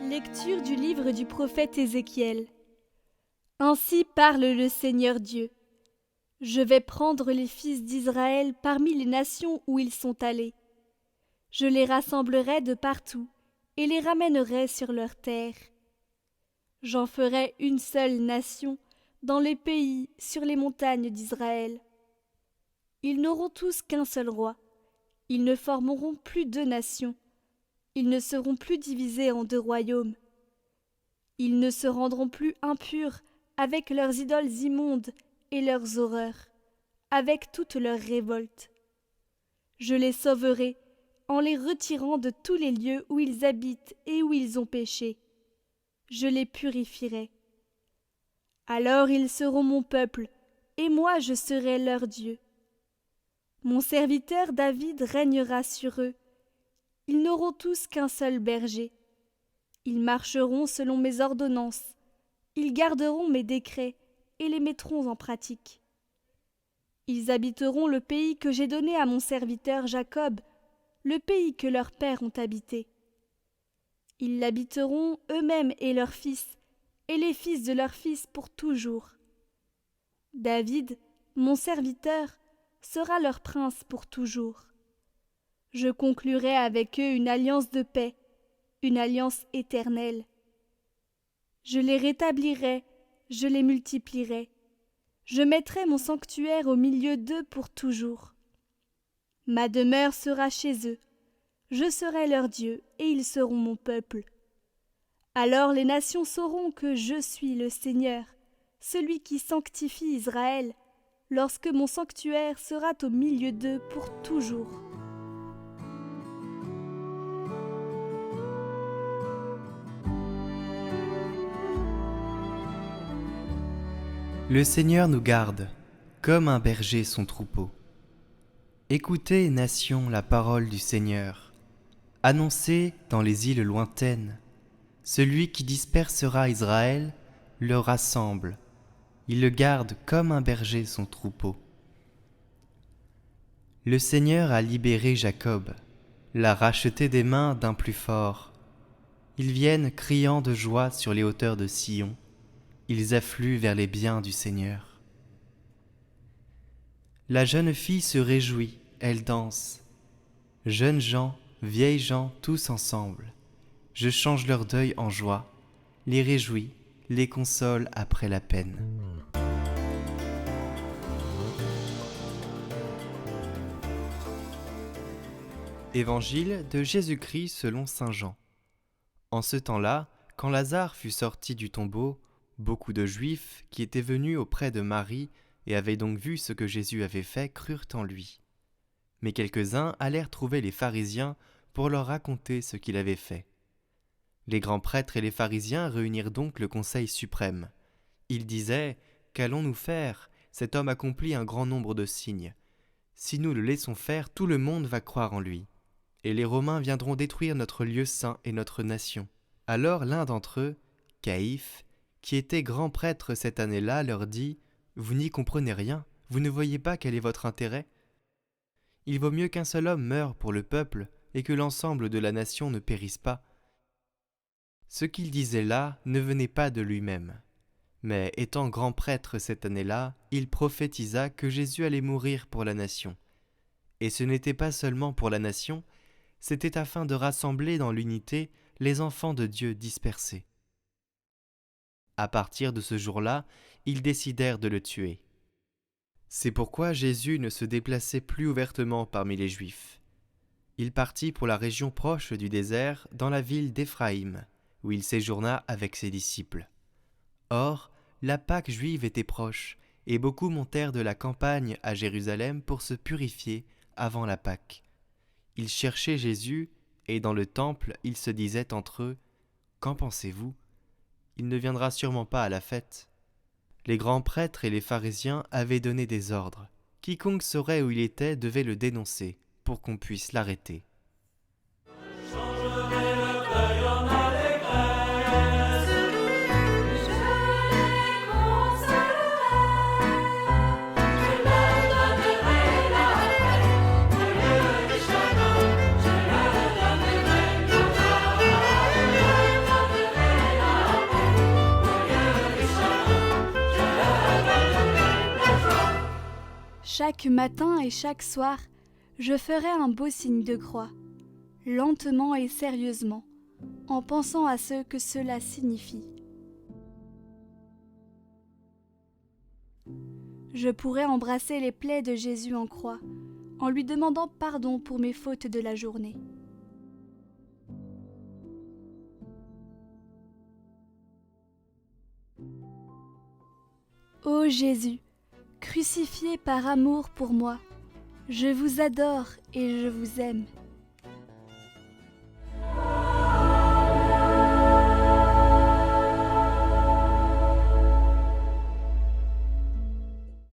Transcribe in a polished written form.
Lecture du livre du prophète Ézéchiel. Ainsi parle le Seigneur Dieu. Je vais prendre les fils d'Israël parmi les nations où ils sont allés. Je les rassemblerai de partout et les ramènerai sur leur terre. J'en ferai une seule nation dans les pays sur les montagnes d'Israël. Ils n'auront tous qu'un seul roi. Ils ne formeront plus deux nations. Ils ne seront plus divisés en deux royaumes. Ils ne se rendront plus impurs avec leurs idoles immondes et leurs horreurs, avec toutes leurs révoltes. Je les sauverai en les retirant de tous les lieux où ils habitent et où ils ont péché. Je les purifierai. Alors ils seront mon peuple, et moi je serai leur Dieu. Mon serviteur David régnera sur eux. Ils n'auront tous qu'un seul berger. Ils marcheront selon mes ordonnances. Ils garderont mes décrets et les mettront en pratique. Ils habiteront le pays que j'ai donné à mon serviteur Jacob, le pays que leurs pères ont habité. Ils l'habiteront eux-mêmes et leurs fils, et les fils de leurs fils pour toujours. David, mon serviteur, sera leur prince pour toujours. Je conclurai avec eux une alliance de paix, une alliance éternelle. Je les rétablirai, je les multiplierai. Je mettrai mon sanctuaire au milieu d'eux pour toujours. Ma demeure sera chez eux. Je serai leur Dieu, et ils seront mon peuple. Alors les nations sauront que je suis le Seigneur, celui qui sanctifie Israël, lorsque mon sanctuaire sera au milieu d'eux pour toujours. Le Seigneur nous garde, comme un berger son troupeau. Écoutez, nations, la parole du Seigneur. Annoncez dans les îles lointaines. Celui qui dispersera Israël le rassemble. Il le garde comme un berger son troupeau. Le Seigneur a libéré Jacob, l'a racheté des mains d'un plus fort. Ils viennent criant de joie sur les hauteurs de Sion. Ils affluent vers les biens du Seigneur. La jeune fille se réjouit, elle danse. Jeunes gens, vieilles gens, tous ensemble. Je change leur deuil en joie, les réjouis, les console après la peine. Évangile de Jésus-Christ selon saint Jean. En ce temps-là, quand Lazare fut sorti du tombeau, beaucoup de Juifs qui étaient venus auprès de Marie et avaient donc vu ce que Jésus avait fait crurent en lui. Mais quelques-uns allèrent trouver les pharisiens pour leur raconter ce qu'il avait fait. Les grands prêtres et les pharisiens réunirent donc le conseil suprême. Ils disaient « Qu'allons-nous faire ? Cet homme accomplit un grand nombre de signes. Si nous le laissons faire, tout le monde va croire en lui. Et les Romains viendront détruire notre lieu saint et notre nation. » Alors l'un d'entre eux, Caïphe, qui était grand prêtre cette année-là, leur dit « Vous n'y comprenez rien, vous ne voyez pas quel est votre intérêt ? Il vaut mieux qu'un seul homme meure pour le peuple et que l'ensemble de la nation ne périsse pas. » Ce qu'il disait là ne venait pas de lui-même. Mais étant grand prêtre cette année-là, il prophétisa que Jésus allait mourir pour la nation. Et ce n'était pas seulement pour la nation, c'était afin de rassembler dans l'unité les enfants de Dieu dispersés. À partir de ce jour-là, ils décidèrent de le tuer. C'est pourquoi Jésus ne se déplaçait plus ouvertement parmi les Juifs. Il partit pour la région proche du désert, dans la ville d'Éphraïm, où il séjourna avec ses disciples. Or, la Pâque juive était proche, et beaucoup montèrent de la campagne à Jérusalem pour se purifier avant la Pâque. Ils cherchaient Jésus, et dans le temple, ils se disaient entre eux « Qu'en pensez-vous ? Il ne viendra sûrement pas à la fête. » Les grands prêtres et les pharisiens avaient donné des ordres. Quiconque saurait où il était devait le dénoncer, pour qu'on puisse l'arrêter. Chaque matin et chaque soir, je ferai un beau signe de croix, lentement et sérieusement, en pensant à ce que cela signifie. Je pourrais embrasser les plaies de Jésus en croix, en lui demandant pardon pour mes fautes de la journée. Ô Jésus, crucifié par amour pour moi, je vous adore et je vous aime.